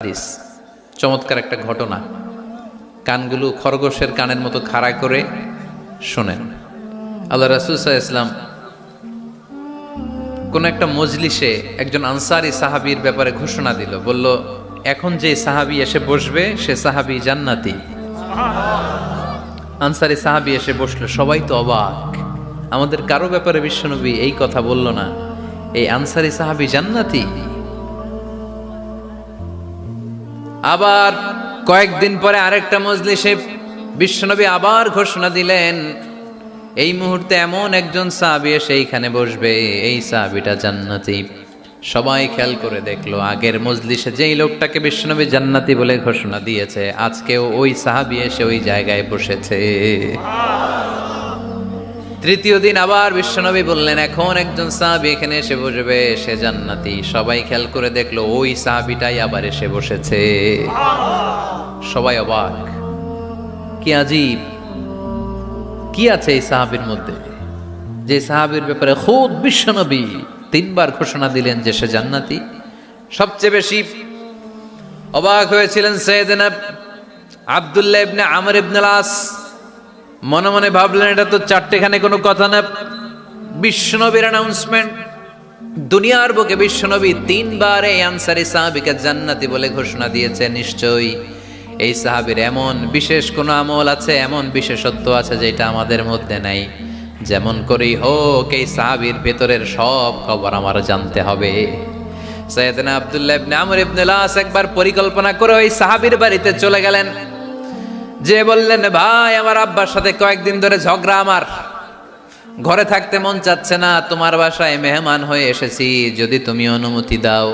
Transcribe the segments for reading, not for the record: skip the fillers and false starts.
হাদিস, চমৎকার একটা ঘটনা। কানগুলো খরগোশের কানের মতো খাড়া করে শোনেন। আল্লাহ রাসূল সাল্লাল্লাহু আলাইহি ওয়াসাল্লাম কোন একটা মজলিসে একজন আনসারী সাহাবীর ব্যাপারে ঘোষণা দিল, বলল এখন যে সাহাবী এসে বসবে সে সাহাবী জান্নাতি। আনসারী সাহাবী এসে বসলো, সবাই তো অবাক, আমাদের কারো ব্যাপারে বিশ্বনবী এই কথা বলল না, এই আনসারী সাহাবী জান্নাতি। আবার কয়েকদিন পরে আরেকটা মজলিসে বিশ্বনবী আবার ঘোষণা দিলেন, এই মুহূর্তে এমন একজন সাহাবী এসে এইখানে বসবে, এই সাহাবীটা জান্নাতি। সবাই খেয়াল করে দেখলো, আগের মজলিসে যেই লোকটাকে বিশ্বনবী জান্নাতি বলে ঘোষণা দিয়েছে, আজকেও ওই সাহাবী এসে ওই জায়গায় বসেছে। তৃতীয় দিন আবার বিশ্বনবী বললেন, এখন একজন সাহাবী এখানে এসে বসবে, সে জান্নাতি। সবাই খেয়াল করে দেখলো, ওই সাহাবীটাই আবার এসে বসেছে। সবাই অবাক, কি আজীব, কি আছে এই সাহাবীর মধ্যে, যে সাহাবীর ব্যাপারে খুদ বিশ্বনবী তিনবার ঘোষণা দিলেন যে সে জান্নাতি। সবচেয়ে বেশি অবাক হয়েছিলেন সাইয়েদনা আব্দুল্লাহ ইবনে আমর ইবনে আস। মনে মনে ভাবলেন, এটা তো চারটেখানে কোনো কথা না, বিশ্বনবীর অ্যানাউন্সমেন্ট। দুনিয়ার বুকে বিশ্বনবী তিনবার এই আনসারী সাহাবীকে জান্নাতি বলে ঘোষণা দিয়েছে, নিশ্চয়ই এই সাহাবীর এমন বিশেষ কোনো আমল আছে, এমন বিশেষত্ব আছে যেটা আমাদের মধ্যে নাই। যেমন করেই হোক এই সাহাবীর ভেতরের সব খবর আমার জানতে হবে। সাইয়েদনা আব্দুল্লাহ ইবনে আমর ইবনে আস একবার পরিকল্পনা করে ওই সাহাবীর বাড়িতে চলে গেলেন, যে বললেন, ভাই আমার আব্বার সাথে কয়েকদিন ধরে ঝগড়া, আমার ঘরে থাকতে মন চাচ্ছে না, তোমার বাসায় মেহমান হয়ে এসেছি, যদি তুমি অনুমতি দাও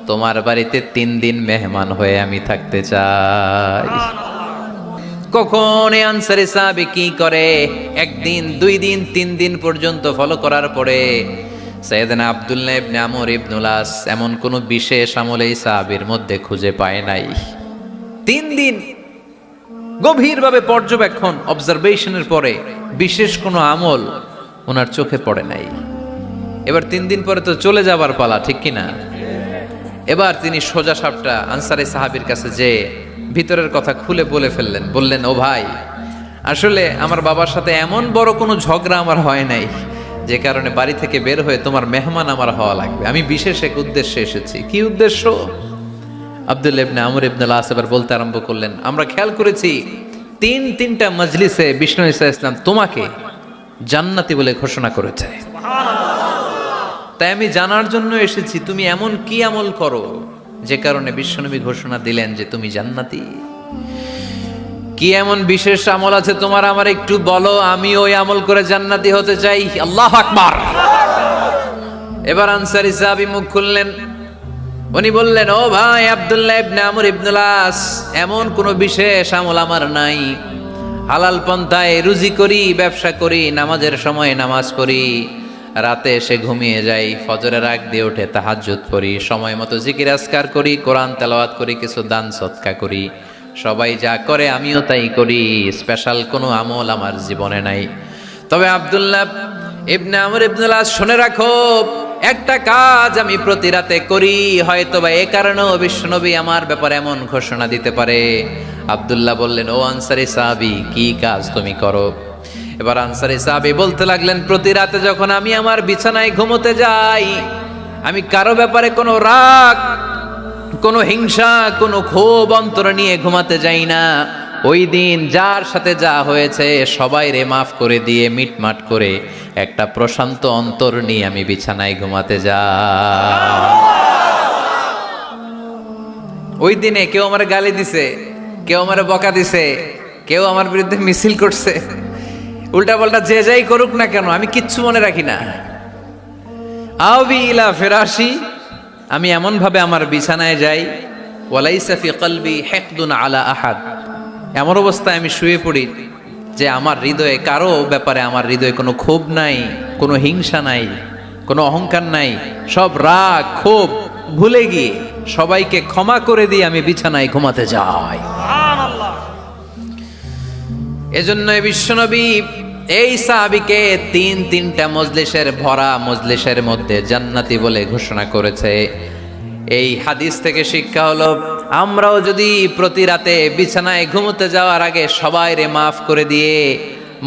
তোমার বাড়িতে 3 দিন মেহমান হয়ে আমি থাকতে চাই। কখন এই আনসারী সাহাবী কি করে, 1 দিন 2 দিন 3 দিন পর্যন্ত ফলো করার পরে সাইয়েদনা আব্দুল্লাহ ইবনে আমর ইবনে আস এমন কোন বিশেষ আমল এই সাহাবীর মধ্যে খুঁজে পায় নাই। 3 দিন গভীরভাবে পর্যবেক্ষণ, অবজারভেশনের পরে বিশেষ কোনো আমল ওনার চোখে পড়ে নাই। এবার 3 দিন পরে তো চলে যাবার পালা, ঠিক কিনা? এবার তিনি সোজা সাপটা আনসারী সাহাবীর কাছে যে ভিতরের কথা খুলে বলে ফেললেন, বললেন, ও ভাই, আসলে আমার বাবার সাথে এমন বড় কোনো ঝগড়া আমার হয় নাই যে কারণে বাড়ি থেকে বের হয়ে তোমার মেহমান আমার হওয়া লাগবে, আমি বিশেষ এক উদ্দেশ্যে এসেছি। কি উদ্দেশ্য? আব্দুল্লাহ ইবনে আমর ইবনে আস এবার বলতে আরম্ভ করলেন, আমরা খেয়াল করেছি 3টা মজলিসে বিষ্ণু ঈসা ইসলাম তোমাকে জান্নাতি বলে ঘোষণা করেছে, তাই আমি জানার জন্য এসেছি তুমি এমন কি আমল করো যে কারণে বিশ্বনবী ঘোষণা দিলেন যে তুমি জান্নাতি। কি এমন বিশেষ আমল আছে তোমার, আমার একটু বলো, আমি ওই আমল করে জান্নাতি হতে চাই। আল্লাহু আকবার। এবার আনসারী সাহাবী মুখ খুললেন, উনি বললেন, ও ভাই আব্দুল্লাহ ইবনে আমর ইবনে আস, এমন কোনো বিশেষ আমল আমার নাই। হালাল পন্থায় রুজি করি, ব্যবসা করি, নামাজের সময় নামাজ পড়ি, রাতে এসে ঘুমিয়ে যাই, ফজরের আগ দিয়ে উঠে তাহাজ্জুদ পড়ি, সময় মতো জিকির আজকার করি, কোরআন তেলাওয়াত করি, কিছু দান সদকা করি, সবাই যা করে আমিও তাই করি, স্পেশাল কোনো আমল আমার জীবনে নাই। তবে আব্দুল্লাহ ইবনে আমর ইবনে আস, শুনে রাখো, একটা কাজ আমি প্রতি রাতে করি, হয়তো বা এই কারণেও বিশ্বনবী আমার ব্যাপারে এমন ঘোষণা দিতে পারে। আব্দুল্লাহ বললেন, ও আনসারী সাহাবী, কি কাজ তুমি করো? এবার আনসারী সাহাবী বলতে লাগলেন, প্রতি রাতে যখন আমি আমার বিছানায় ঘুমোতে যাই, আমি কারো ব্যাপারে কোনো রাগ, কোনো হিংসা, কোনো ক্ষোভ অন্তরে নিয়ে ঘুমাতে যাই না। ওই দিন যার সাথে যা হয়েছে সবাই রে মাফ করে দিয়ে মিটমাট করে একটা প্রশান্ত অন্তর নিয়ে আমি বিছানায় ঘুমাতে যাই। ওই দিনে কেউ আমার গালি দিছে, কেউ আমার বকা দিছে, কেউ আমার বিরুদ্ধে মিছিল করছে, উল্টা পাল্টা যে যাই করুক না কেন, আমি কিচ্ছু মনে রাখি না। আবি ইলা ফিরাশি, আমি এমন ভাবে আমার বিছানায় যাই, ওয়ালাইসা ফি কলবি হিকদুন আলা আহাদ, এমন অবস্থায় আমি শুয়ে পড়ি যে আমার হৃদয়ে কারো ব্যাপারে, আমার হৃদয়ে কোনো ক্ষোভ নাই, কোনো হিংসা নাই, কোনো অহংকার নাই, সব রাগ ক্ষোভ ভুলে গিয়ে সবাইকে ক্ষমা করে দিয়ে আমি বিছানায় ঘুমাতে যাই। সুবহানাল্লাহ। এজন্য বিশ্বনবী এই সাহাবীকে 3টা মজলিসের ভরা মজলিসের মধ্যে জান্নাতি বলে ঘোষণা করেছে। এই হাদিস থেকে শিক্ষা হলো, আমরাও যদি প্রতি রাতে বিছানায় ঘুমোতে যাওয়ার আগে সবাইরে মাফ করে দিয়ে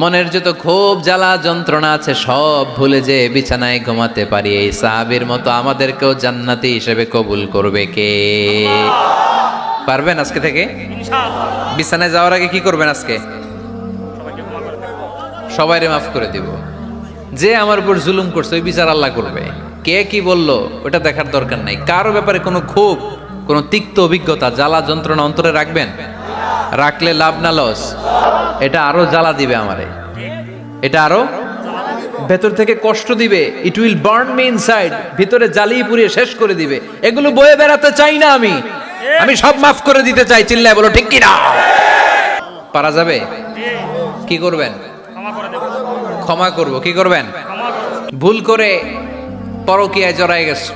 মনের যত ক্ষোভ জ্বালা যন্ত্রণা আছে সব ভুলে যে বিছানায় ঘুমাতে পারি, এই সাহাবীর মতো আমাদেরকেও জান্নাতি হিসেবে কবুল করবে কে? পারবেন আজকে থেকে? বিছানায় যাওয়ার আগে কি করবেন? আজকে সবাইরে মাফ করে দিব। যে আমার উপর জুলুম করছে ওই বিচার আল্লাহ করবে। কে কি বললো ওটা দেখার দরকার নাই। কারো ব্যাপারে কোনো ক্ষোভ, কোনো তিক্ত অভিজ্ঞতা, জ্বালা যন্ত্রণা অন্তরে রাখবেন? রাখলে লাভ না লস? এটা আরো জ্বালা দিবে আমারে, এটা আরো ভেতর থেকে কষ্ট দিবে। It will burn me inside, ভিতরে জ্বালিয়ে পুড়িয়ে শেষ করে দিবে। এগুলো বয়ে বেড়াতে চাই না আমি। আমি সব মাফ করে দিতে চাই। চিল্লায় বলো ঠিক কি না? পারা যাবে? কি করবেন? ক্ষমা করব। কি করবেন? ভুল করে পরকীয়ায় জড়ায় গেছো,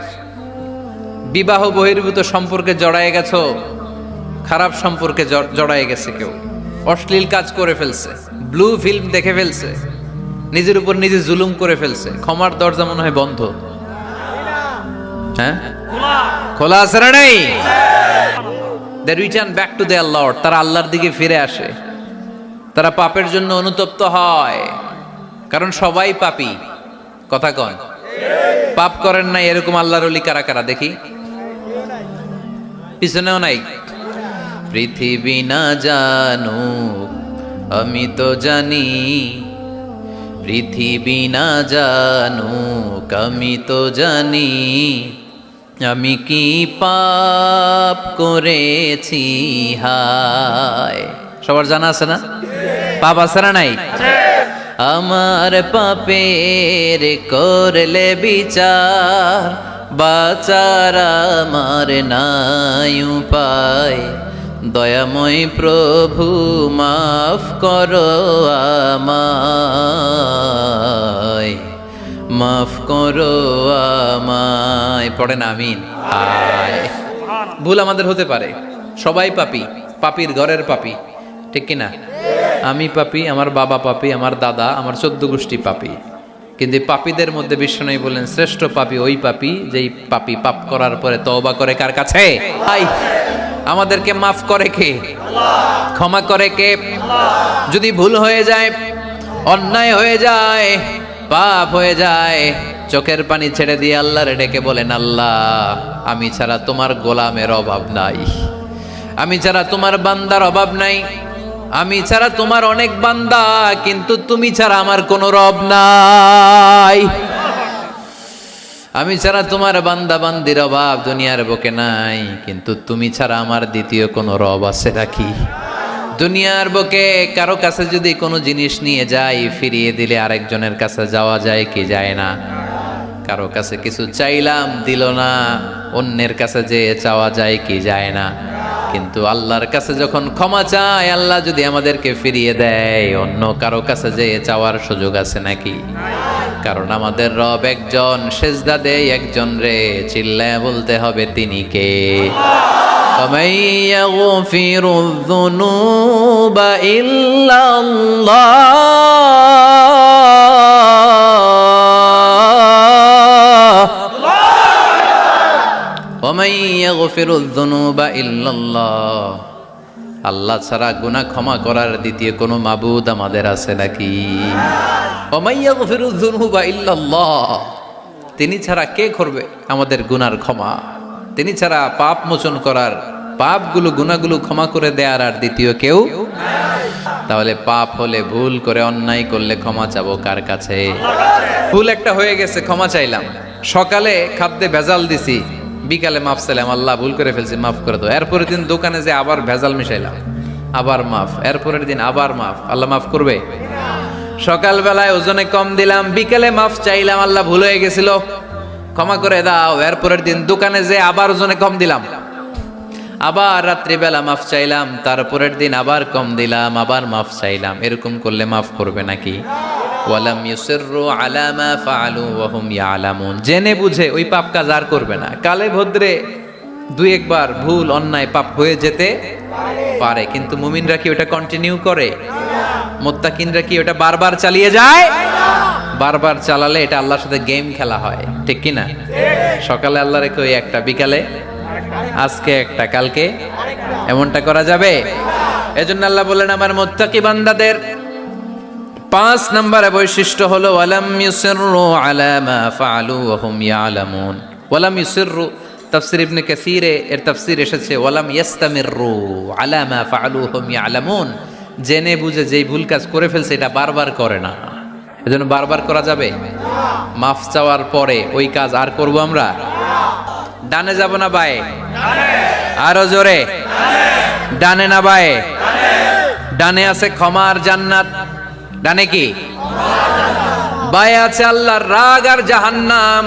বিবাহ বহির্ভূত সম্পর্কে জড়ায় গেছো, খারাপ সম্পর্কে জড়ায় গেছে, কেউ অশ্লীল কাজ করে ফেলছে, ব্লু ফিল্ম দেখে ফেলছে, নিজের উপর নিজে জুলুম করে ফেলছে, ক্ষমার দরজা মনে হয় বন্ধ। হ্যাঁ, খোলা আছে না নেই? They return back to their Lord, তারা আল্লাহর দিকে ফিরে আসে, তারা পাপের জন্য অনুতপ্ত হয়। কারণ সবাই পাপী, কথা কন। পাপ করেন নাই এরকম আল্লাহর ওলি কারা কারা দেখি? পিছনেও নাই। পৃথিবী না জানুক আমি তো জানি, পৃথিবী না জানুক আমি তো জানি, আমি কি পাপ করেছি হায়। সবার জানা আছে না? পাপ আছে না নাই? আমার পাপের করলে বিচার, বাচার আমার নাই উপায়, দয়াময় প্রভু মাফ করো আমায়, মাফ করো আমায়। পড়েন আমিন। হায়, ভুল আমাদের হতে পারে, সবাই পাপী, পাপীর ঘরের পাপী, ঠিক কিনা? আমি পাপী, আমার বাবা পাপী, আমার দাদা, আমার 14 গোষ্ঠী পাপী। কিন্তু পাপীদের মধ্যে বিশ্বনবী বলেন শ্রেষ্ঠ পাপী ওই পাপী যেই পাপী পাপ করার পরে তওবা করে কার কাছে? আমাদেরকে মাফ করে কে? ক্ষমা করে কে? যদি ভুল হয়ে যায়, অন্যায় হয়ে যায়, পাপ হয়ে যায়, চোখের পানি ছেড়ে দিয়ে আল্লাহরে ডেকে বলেন, আল্লাহ আমি ছাড়া তোমার গোলামের অভাব নাই, আমি ছাড়া তোমার বান্দার অভাব নাই, আমি ছাড়া তোমার অনেক বান্দা, কিন্তু তুমি ছাড়া আমার কোনো রব নাই। আমি ছাড়া তোমার বান্দা বান্দির অভাব দুনিয়ার বুকে নাই, কিন্তু তুমি ছাড়া আমার দ্বিতীয় কোনো রব আছে নাকি? দুনিয়ার বুকে কারো কাছে যদি কোনো জিনিস নিয়ে যাই, ফিরিয়ে দিলে আরেকজনের কাছে যাওয়া যায় কি যায় না? কারো কাছে কিছু চাইলাম দিল না, অন্যের কাছে যে চাওয়া যায় কি যায় না? কিন্তু আল্লাহর কাছে যখন ক্ষমা চাই, আল্লাহ যদি আমাদেরকে ফিরিয়ে দেয়, অন্য কারো কাছে যে চাওয়ার সুযোগ আছে নাকি? কারণ আমাদের রব একজন, সেজদা দেয় একজন রে, চিল্লায় বলতে হবে তিনি কে? وَمَن يَغْفِرُ الذُّنُوبَ إِلَّا اللَّهُ وَمَن يَغْفِرُ الذُّنُوبَ إِلَّا اللَّهُ। আল্লাহ ছাড়া গুনাহ ক্ষমা করার দ্বিতীয় কোনো মাবুদ আমাদের আছে নাকি? وَمَن يَغْفِرُ الذُّنُوبَ إِلَّا اللَّهُ। তিনি ছাড়া কে করবে আমাদের গুনার ক্ষমা? তিনি ছাড়া পাপ মোচন করার, পাপগুলো গুনাহগুলো ক্ষমা করে দেয়ার আর দ্বিতীয় কেউ? তাহলে পাপ হলে, ভুল করে অন্যায় করলে ক্ষমা চাবো কার কাছে? ভুল একটা হয়ে গেছে, ক্ষমা চাইলাম, সকালে খাদ্যে ভেজাল দিছি, বিকালে মাফ চাইলাম, আল্লাহ ভুল করে ফেলছি মাফ করে দাও। এরপরের দিন দোকানে যে আবার ভেজাল মিশাইলাম, আবার মাফ, এরপরের দিন আবার মাফ, আল্লাহ মাফ করবে? সকালবেলায় ওজনে কম দিলাম, বিকালে মাফ চাইলাম, আল্লাহ ভুল হয়ে গেছিল ক্ষমা করে দাও। এরপরের দিন দোকানে যে আবার ওজনে কম দিলাম, আবার রাত্রিবেলা মাফ চাইলাম, তারপরের দিন আবার কম দিলাম, আবার মাফ চাইলাম। এরকম করলে মাফ করবে নাকি? ওয়ালাম ইউসিররু আলা মা ফাআলু ওয়া হুম ইয়ালামুন। জেনে বুঝে ওই পাপ কাজ আর করবে না। কালে ভদ্রে দুই একবার ভুল অন্যায় পাপ হয়ে যেতে পারে, কিন্তু মুমিনরা কি ওটা কন্টিনিউ করে? মুত্তাকিনরা কি ওটা বারবার চালিয়ে যায়? বারবার চালালে এটা আল্লাহর সাথে গেম খেলা হয়, ঠিক কি না? সকালে আল্লাহ রেখে ওই একটা, বিকালে আজকে একটা, কালকে এমনটা করা যাবে? এজন্য আল্লাহ বললেন আমার মুত্তাকি বান্দাদের 5 নম্বরে বৈশিষ্ট্য হলো ওয়ালাম ইউসিররু আলা মা ফাআলু ওয়া হুম ইয়ালামুন। ওয়ালাম ইউসিররু তাফসীর ইবনে কাসীরে এর তাফসীর এসেছে ওয়ালাম ইস্তামিররু আলা মা ফাআলু ওয়া হুম ইয়ালামুন, জেনে বুঝে যেই ভুল কাজ করে ফেলছে এটা বারবার করে না। এজন্য বারবার করা যাবে? মাফ চাওয়ার পরে ওই কাজ আর করব আমরা? ডানে যাব না বায়ে? আরো জোরে, ডানে না বায়ে? ডানে আছে ক্ষমার জান্নাত, ডানে কি? বায়ে আছে আল্লাহর রাগ আর জাহান্নাম।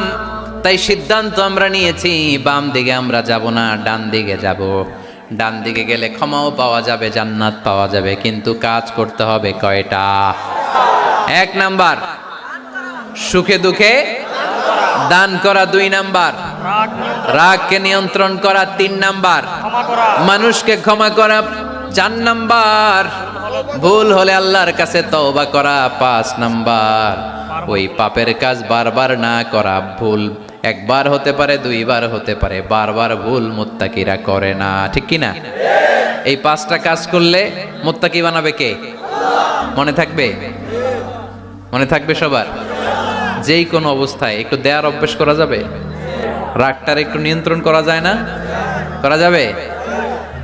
তাই সিদ্ধান্ত আমরা নিয়েছি বাম দিকে আমরা যাব না, ডান দিকে যাব। ডান দিকে গেলে ক্ষমাও পাওয়া যাবে, জান্নাত পাওয়া যাবে, কিন্তু কাজ করতে হবে কয়টা? 1 নাম্বার সুখে দুঃখে দান করা, 2 নাম্বার রাগকে নিয়ন্ত্রণ করা, 3 নাম্বার মানুষকে ক্ষমা করা, 4 নাম্বার ভুল হলে আল্লাহর কাছে তওবা করা, 5 নাম্বার ওই পাপের কাজ বারবার না করা। ভুল একবার হতে পারে, 2 বার হতে পারে, বারবার ভুল মুত্তাকিরা করে না, ঠিক কি না? এই 5টা কাজ করলে মুত্তাকি বানাবে কে? মনে থাকবে? মনে থাকবে সবার? যেই কোনো অবস্থায় একটু দেয়ার অভ্যাস করা যাবে? রাগটার একটু নিয়ন্ত্রণ করা যায় না? করা যাবে?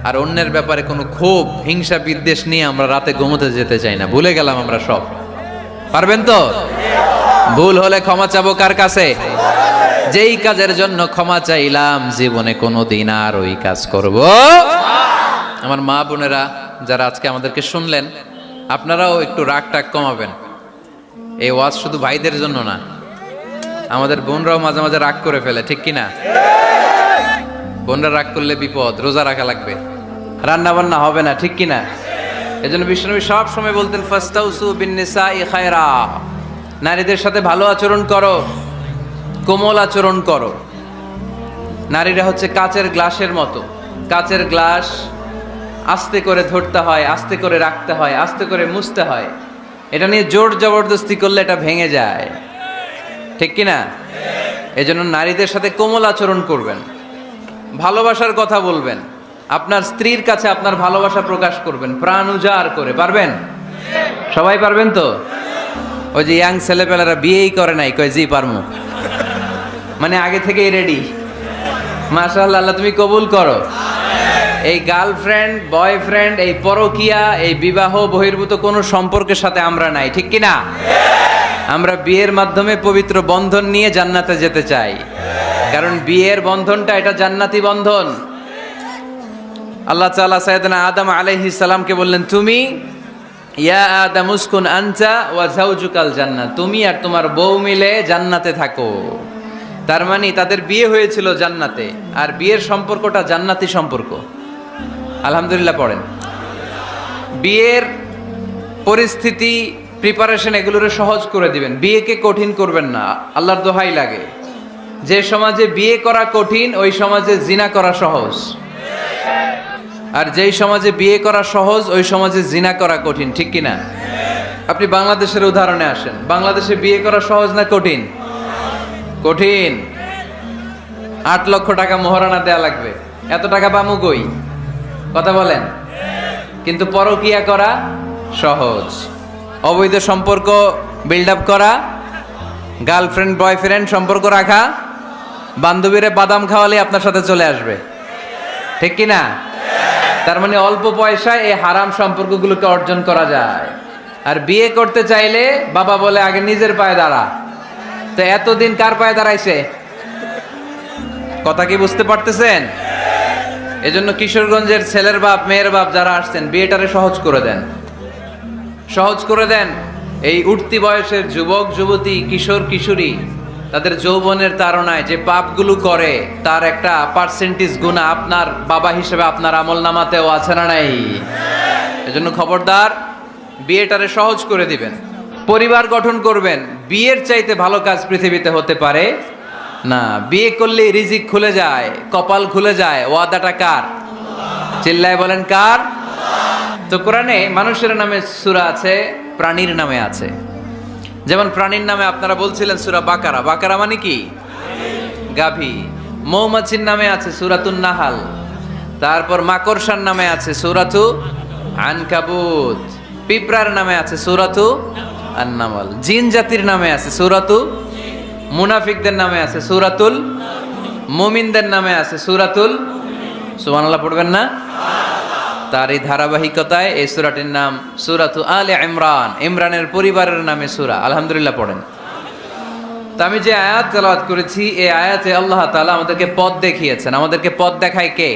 আর অন্যের ব্যাপারে কোনো ক্ষোভ হিংসা বিদ্বেষ নিয়ে আমরা রাতে ঘুমোতে যেতে চাই না, ভুলে গেলাম আমরা সব। পারবেন তো? ভুল হলে ক্ষমা চাবো কার কাছে? যেই কাজের জন্য ক্ষমা চাইলাম জীবনে কোনোদিন আর ওই কাজ করব। আমার মা বোনেরা যারা আজকে আমাদেরকে শুনলেন, আপনারাও একটু রাগ টাগ কমাবেন। এই ওয়াজ শুধু ভাইদের জন্য না, আমাদের বোনরাও মাঝে মাঝে রাগ করে ফেলে, ঠিক কিনা? বোনরা রাগ করলে বিপদ, রোজা রাখা লাগবে, রান্না বান্না হবে না, ঠিক কিনা? এজন্য বিশ্বনবী সব সময় বলতেন ফাস্তাউসু বিন্নিসাই খায়রা, নারীদের সাথে ভালো আচরণ করো, কোমল আচরণ করো। নারীরা হচ্ছে কাচের গ্লাসের মতো। কাচের গ্লাস আস্তে করে ধরতে হয়, আস্তে করে রাখতে হয়, আস্তে করে মুছতে হয়। এটা নিয়ে জোর জবরদস্তি করলে এটা ভেঙে যায়, ঠিক কিনা? এজন্য নারীদের সাথে কোমল আচরণ করবেন, ভালোবাসার কথা বলবেন, আপনার স্ত্রীর কাছে আপনার ভালোবাসা প্রকাশ করবেন প্রাণ উজাড় করে। পারবেন? সবাই পারবেন তো? ওই যে ইয়াং ছেলেপেলেরা বিয়েই করে নাই, কয় জি পারমু, মানে আগে থেকেই রেডি। মাশাআল্লাহ, আল্লাহ তুমি কবুল করো। এই গার্লফ্রেন্ড বয়ফ্রেন্ড, এই পরকিয়া, এই বিবাহ বহির্ভূত কোনো সম্পর্কের সাথে আমরা নাই, ঠিক কিনা? আমরা বিয়ের মাধ্যমে পবিত্র বন্ধন নিয়ে জান্নাতে যেতে চাই, কারণ বিয়ের বন্ধনটা এটা জান্নাতি বন্ধন। আল্লাহ তাআলা সাইয়েদনা আদম আলাইহিস সালামকে বললেন, তুমি ইয়া আদম উসকুন আনতা ওয়া যাওজুকাল জান্নাত, তুমি আর তোমার বউ মিলে জান্নাতে থাকো। তার মানে তাদের বিয়ে হয়েছিল জান্নাতে, আর বিয়ের সম্পর্কটা জান্নাতি সম্পর্ক। আলহামদুলিল্লাহ পড়েন। বিয়ের পরিস্থিতি, প্রিপারেশন এগুলোরে সহজ করে দিবেন, বিয়েকে কঠিন করবেন না। আল্লাহর দোহাই লাগে, যে সমাজে বিয়ে করা কঠিন ওই সমাজে জিনা করা সহজ, আর যেই সমাজে বিয়ে করা সহজ ওই সমাজে জিনা করা কঠিন, ঠিক কিনা? আপনি বাংলাদেশের উদাহরণে আসেন, বাংলাদেশে বিয়ে করা সহজ না কঠিন? কঠিন। 8 লক্ষ টাকা মোহরানা দেয়া লাগবে, এত টাকা পামু কই? কথা বলেন। কিন্তু পরকিয়া করা সহজ, অবৈধ সম্পর্ক বিল্ড আপ করা, গার্লফ্রেন্ড বয়ফ্রেন্ড সম্পর্ক রাখা, বান্ধবীরে বাদাম খাওয়ালে আপনার সাথে চলে আসবে, ঠিক কিনা? তার মানে অল্প পয়সায় এই হারাম সম্পর্কগুলোকে অর্জন করা যায়। আর বিয়ে করতে চাইলে বাবা বলে আগে নিজের পায়ে দাঁড়া। তো এতদিন কার পায়ে দাঁড়াইছে? কথা কি বুঝতে পারতেছেন? এজন্য কিশোরগঞ্জের ছেলের বাপ মেয়ের বাপ যারা আসছেন, বিয়েটারে সহজ করে দেন, সহজ করে দেন। এই উঠতি বয়সের যুবক যুবতী, কিশোর কিশোরী, তাদের যৌবনের তাড়নায় যে পাপগুলো করে তার একটা পার্সেন্টেজ গুনাহ আপনার বাবা হিসেবে আপনার আমল নামাতেও আছে না নাই? এজন্য খবরদার, বিয়েটারে সহজ করে দিবেন, পরিবার গঠন করবেন। বিয়ের চাইতে ভালো কাজ পৃথিবীতে হতে পারে না। বিয়ে করলে রিজিক খুলে যায়, কপাল খুলে যায়। ওয়াদাটা কার? চিল্লায় বলেন কার? তো কোরআনে মানুষের নামে সূরা আছে, প্রাণীর নামে আছে। যেমন প্রাণীর নামে আপনারা বলছিলেন সূরা বাকারা। বাকারা মানে কি? গাভী। মৌমাছির নামে আছে সূরাতুন নাহাল, তারপর মাকড়সার নামে আছে সূরাতু আনকাবুত, পিঁপড়ার নামে আছে সূরাতু আন-নামল, জিন জাতির নামে আছে সূরাতু, মুনাফিকদের নামে আছে সূরাতুল, মুমিনদের নামে আছে সূরাতুল। সুবহানাল্লাহ পড়বেন না? তার এই ধারাবাহিকতায় এই সূরাটির নাম সূরাতু আলে ইমরান, ইমরানের পরিবারের নামে সূরা। আলহামদুলিল্লাহ পড়েন। তো আমি যে আয়াত তেলাওয়াত করেছি, এই আয়াতে আল্লাহ তাআলা আমাদেরকে পথ দেখিয়েছেন। আমাদেরকে পথ দেখায় কে?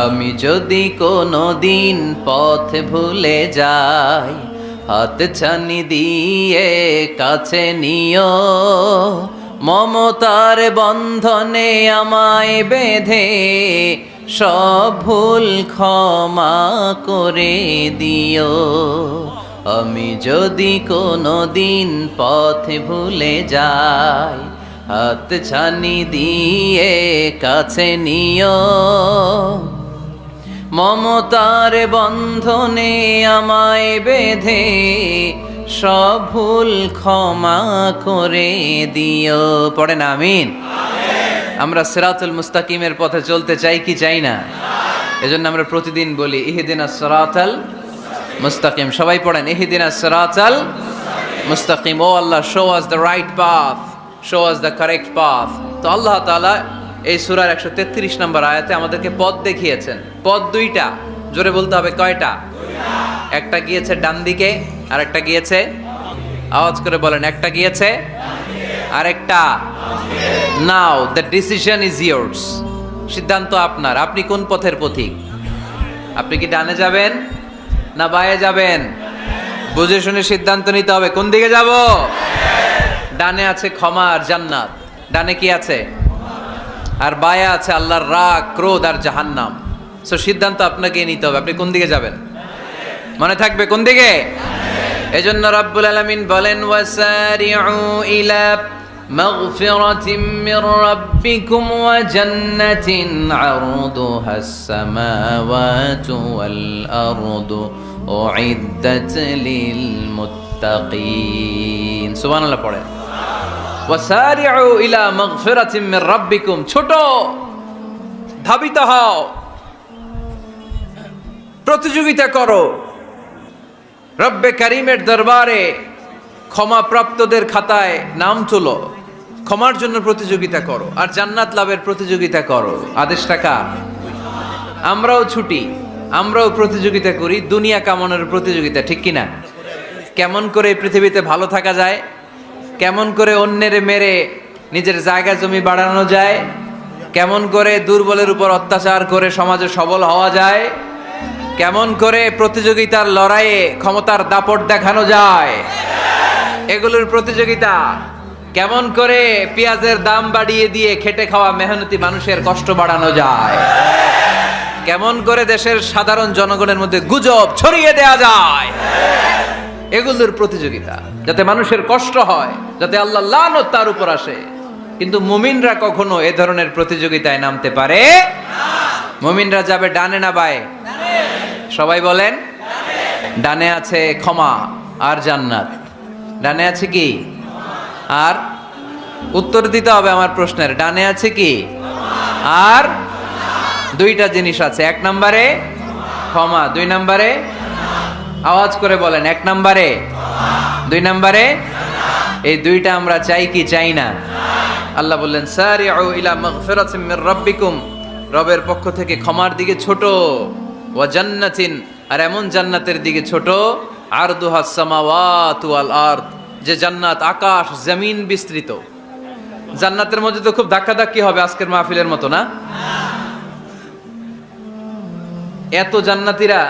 আমি যদি কোনো দিন পথ ভুলে যাই, হাত ছানি দিয়ে কাছে নিও, মমতার বন্ধনে আমায় বেঁধে সব ভুল ক্ষমা করে দিও। আমি যদি কোনো দিন পথ ভুলে যাই, হাত ছানি দিয়ে কাছে নিও, মমতার বন্ধনে আমায় বেঁধে সব ভুল ক্ষমা করে দিও। পড়েন আমিন। আমরা সিরাতুল মুস্তাকিমের পথে চলতে চাই কি চাই না? এজন্য আমরা প্রতিদিন বলি ইহদিনাস সিরাতাল মুস্তাকিম। সবাই পড়েন ইহদিনাস সিরাতাল মুস্তাকিম। ও Allah, show us the right path, show us the correct path. তো আল্লাহ তাআলা এই সূরার 133 নম্বর আয়াতে আমাদেরকে পথ দেখিয়েছেন। পথ দুইটা, জোরে বলতে হবে কয়টা? একটা গিয়েছে ডান দিকে আর একটা গিয়েছে, আওয়াজ করে বলেন, একটা গিয়েছে আর একটা। নাও দ্য ডিসিশন ইজ ইয়ার্স। সিদ্ধান্ত আপনার। আপনি কোন পথের পথিক? আপনি কি ডানে যাবেন না বায়ে যাবেন? বুঝে শুনে সিদ্ধান্ত নিতে হবে। কোন দিকে যাব? ডানে আছে ক্ষমা আর জান্নাত। ডানে কি আছে? আর বায়ে আছে আল্লাহর রাগ, ক্রোধ আর জাহান্নাম। সো সিদ্ধান্ত আপনাকে নিতে হবে, আপনি কোন দিকে যাবেন। মনে থাকবে কোন দিকে। এজন্য রাব্বুল আলামিন বলেন, ওয়াসারিউ ইলা মাগফিরাতিম মির রাব্বিকুম ওয়া জান্নাতিন আরদুহাস সামাওয়াতু ওয়াল আরদু উইদ্দাত লিল মুত্তাকিন। সুবহানাল্লাহ পড়েন। ওয়াসারিউ ইলা মাগফিরাতিম মির রাব্বিকুম, ছোট ধাবিত হও, প্রতিযোগিতা করো রব্বে কারিমের দরবারে, ক্ষমাপ্রাপ্তদের খাতায় নাম তোলো, ক্ষমার জন্য প্রতিযোগিতা করো আর জান্নাত লাভের প্রতিযোগিতা করো। আদেশটা কার? আমরাও ছুটি, আমরাও প্রতিযোগিতা করি, দুনিয়া কামানোর প্রতিযোগিতা, ঠিক কিনা? কেমন করে পৃথিবীতে ভালো থাকা যায়, কেমন করে অন্যের মেরে নিজের জায়গা জমি বাড়ানো যায়, কেমন করে দুর্বলের উপর অত্যাচার করে সমাজে সবল হওয়া যায়, কেমন করে প্রতিযোগিতার লড়াইয়ে ক্ষমতার দাপট দেখানো যায়, এগুলোর প্রতিযোগিতা। কেমন করে পেঁয়াজের দাম বাড়িয়ে দিয়ে খেটে খাওয়া মেহনতি মানুষের কষ্ট বাড়ানো যায়, কেমন করে দেশের সাধারণ জনগণের মধ্যে গুজব ছড়িয়ে দেয়া যায়, এগুলোর প্রতিযোগিতা, যাতে মানুষের কষ্ট হয়, যাতে আল্লাহ লানত তার উপর আসে। কিন্তু মুমিনরা কখনো এ ধরনের প্রতিযোগিতায় নামতে পারে না। মুমিনরা যাবে ডানে না বায়ে? সবাই বলেন। ডানে আছে ক্ষমা আর জান্নাত। ডানে আছে কি? আর উত্তর দিতে হবে আমার প্রশ্নের। ডানে আছে কি? আর দুইটা জিনিস আছে। এক নম্বরে ক্ষমা, দুই নম্বরে, আওয়াজ করে বলেন, এক নম্বরে, দুই নম্বরে। এই দুইটা আমরা চাই কি চাই না? আল্লাহ বললেন সারিউ ইলা মাগফিরাতিম মির রাব্বিকুম, রবের পক্ষ থেকে ক্ষমার দিকে ছোট, ওয়া জান্নাতিন, আর এমন জান্নাতের দিকে ছোট, আরদুহাস সামাওয়াতু ওয়াল আরদ, যে জান্নাত আকাশ জমিন বিস্তৃত। জান্নাতের মধ্যে তো খুব ধাক্কাধাক্কি হবে আজকের মাহফিলের মতো না? এত জান্নাতীরা,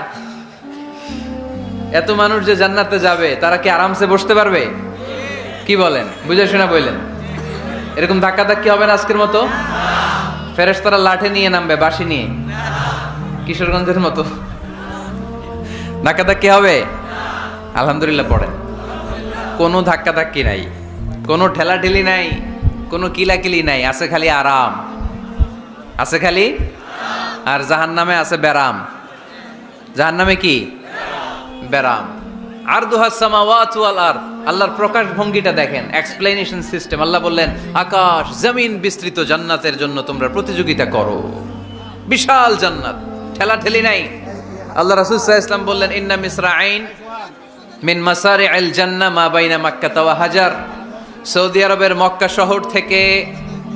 এত মানুষ যে জান্নাতে যাবে, তারা কি আরামসে বসতে পারবে? কি বলেন? বুঝে শোনা বললেন। এরকম ধাক্কাধাক্কি হবে না আজকের মতো? ফেরেশতারা লাঠি নিয়ে নামবে, বাঁশি নিয়ে, কিশোরগঞ্জের মতো ধাক্কাধাক্কি হবে? আলহামদুলিল্লাহ পড়েন। কোনো ধাক্কাধাক্কি নাই, কোনো ঠেলাঠেলি নাই, কোনো কিলাকিলি নাই, আছে খালি আরাম, আছে খালি। আর জাহান্নামে আছে ব্যারাম। জাহান্নামে কি? ব্যারাম। আরদুহাস সামাওয়াতু ওয়াল আরদ, আল্লাহর প্রকাশ ভঙ্গিটা দেখেন, এক্সপ্লেনেশন সিস্টেম। আল্লাহ বললেন আকাশ জমিন বিস্তৃত জান্নাতের জন্য তোমরা প্রতিযোগিতা করো। বিশাল জান্নাত, ঠেলাঠেলি নাই। আল্লাহ রাসূল সাল্লাল্লাহু আলাইহি ওয়াসাল্লাম বললেন ইন্না মিসরাঈন মিন মাসারি'আল জান্নাহ মা বাইনা মাক্কা ওয়া হাজার। সৌদি আরবের মক্কা শহর থেকে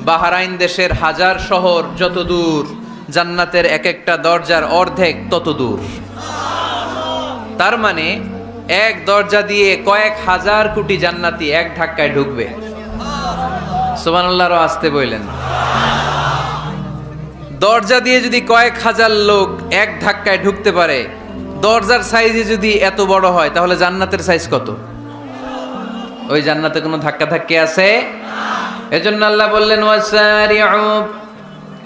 বাহরাইন দেশের হাজার শহর যত দূর, জান্নাতের এক একটা দরজার অর্ধেক তত দূর। তার মানে এক দরজা দিয়ে কয়েক হাজার কোটি জান্নাতি এক ধাক্কায় ঢুকবে। সুবহানাল্লাহর আসতে বললেন, দরজা দিয়ে যদি কয়েক হাজার লোক এক ধাক্কায় ঢুকতে পারে, দরজার সাইজে যদি এত বড় হয়, তাহলে জান্নাতের সাইজ কত? ওই জান্নাতে কোনো ধাক্কা ধাক্কি আছে? এজন্য আল্লাহ বললেন ওয়াসারিউ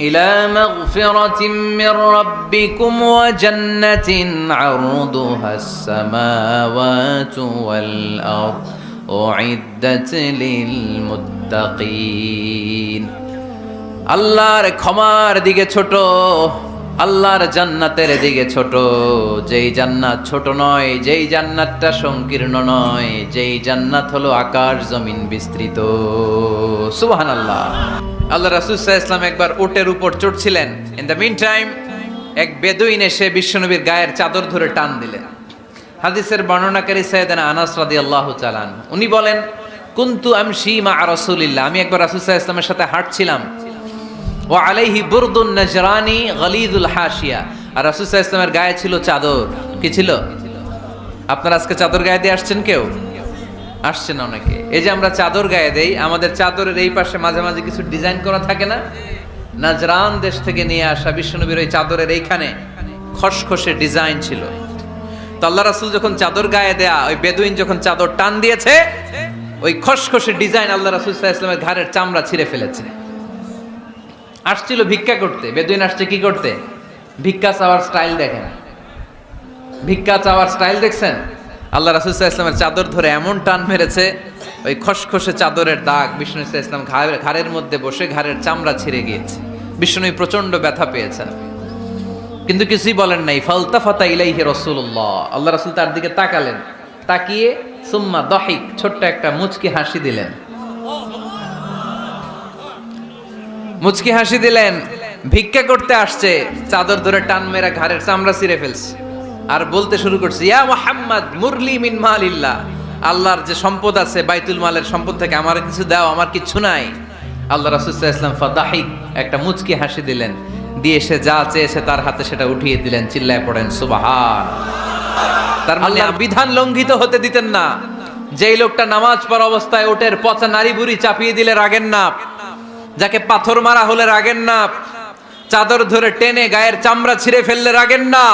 ইলা মাগফিরাতিম মির রাব্বিকুম ওয়া জান্নাতিন আরদুহাস সামাওয়াতু ওয়াল আরদ উইদ্দাত লিল মুত্তাকিন। আল্লাহর ক্ষমার দিকে ছোট, আল্লাহর জান্নাতের দিকে ছোট। যেই জান্নাত ছোট নয়, যেই জান্নাতটা সংকীর্ণ নয়, যেই জান্নাত হলো আকাশ জমিন বিস্তৃত। সুবহানাল্লাহ। আল্লাহ রাসূল সাল্লাল্লাহু আলাইহি ওয়াসাল্লাম একবার উটের উপর চড়ছিলেন। ইন দ্য মিন টাইম এক বেদুইন এসে বিশ্বনবীর গায়ের চাদর ধরে টান দিলেন। হাদিসের বর্ণনাকারী সাইয়েদনা আনাস রাদিয়াল্লাহু তাআলা উনি বলেন কুনতু আমশি মা রাসূলিল্লাহ, আমি একবার রাসূল সাল্লাল্লাহু আলাইহি ওয়াসাল্লামের সাথে হাঁটছিলাম। ওয়া আলাইহি বুরদুন নাজরানি গলিযুল হাশিয়া, আর রাসূল সাল্লাল্লাহু আলাইহি ওয়াসাল্লামের গায়ে ছিল চাদর। কি ছিল? আপনারা আজকে চাদর গায়ে দিয়ে আসছেন? কেউ আসছেন? অনেকে। এই যে আমরা চাদর গায়ে দেই, আমাদের চাদরের এই পাশে মাঝে মাঝে কিছু ডিজাইন করা থাকে না? নাজরান দেশ থেকে নিয়ে আসা বিশ্বনবীর ওই চাদরের এইখানে খসখসে ডিজাইন ছিল। তো আল্লাহ রাসূল যখন চাদর গায়ে দেয়া, ওই বেদুইন যখন চাদর টান দিয়েছে, ওই খসখসে ডিজাইন আল্লাহ রাসূল সাল্লাল্লাহু আলাইহি ওয়াসাল্লামের ঘাড়ের চামড়া ছিঁড়ে ফেলেছে। আসছিল ভিক্ষা করতে। বেদুইন আসছে কি করতে? ভিক্ষা চাওয়ার স্টাইল দেখেন, ভিক্ষা চাওয়ার স্টাইল দেখছেন? আল্লাহ রাসূল সাল্লাল্লাহু আলাইহি ওয়াসাল্লামের চাদর ধরে এমন টান মেরেছে, ওই খসখসে চাদরের দাগ বিষ্ণু সাল্লাল্লাহু আলাইহি ওয়াসাল্লাম ঘাড়ের মধ্যে বসে ঘাড়ের চামড়া ছিঁড়ে গিয়েছে। বিষ্ণু প্রচন্ড ব্যথা পেয়েছেন, কিন্তু কিছুই বলেন নাই। ফালতাফাতা ইলাইহি রাসূলুল্লাহ, আল্লাহ রাসূল তার দিকে তাকালেন, তাকিয়ে সুম্মা দাহিক, ছোট্ট একটা মুচকি হাসি দিলেন। মুচকি হাসি দিলেন। ভিক্ষা করতে আসছে, চাদর ধরে টান মেরা ঘাড়ের চামড়া ছিঁড়ে ফেলছে, আর বলতে শুরু করছে ইয়া মুহাম্মদ মুরলি মিন মালিল্লাহ, আল্লাহর যে সম্পদ আছে বাইতুল মালের সম্পদ থেকে আমার কিছু দাও, আমার কিছু নাই। আল্লাহ রাসূল সাল্লাল্লাহু আলাইহি ওয়াসাল্লাম ফাদাহিক, একটা মুচকি হাসি দিলেন, দিয়ে সে যা চেয়েছে তার হাতে সেটা উঠিয়ে দিলেন। চিল্লায় পড়েন সুবহান। তার মানে বিধান লঙ্ঘিত হতে দিতেন না। যেই লোকটা নামাজ পড়া অবস্থায় ওটের পচা নারী বুড়ি চাপিয়ে দিলে রাগেন না, যাকে পাথর মারা হলে রাগেন না, চাদর ধরে টেনে গায়ের চামড়া ছিঁড়ে ফেললে রাগেন না,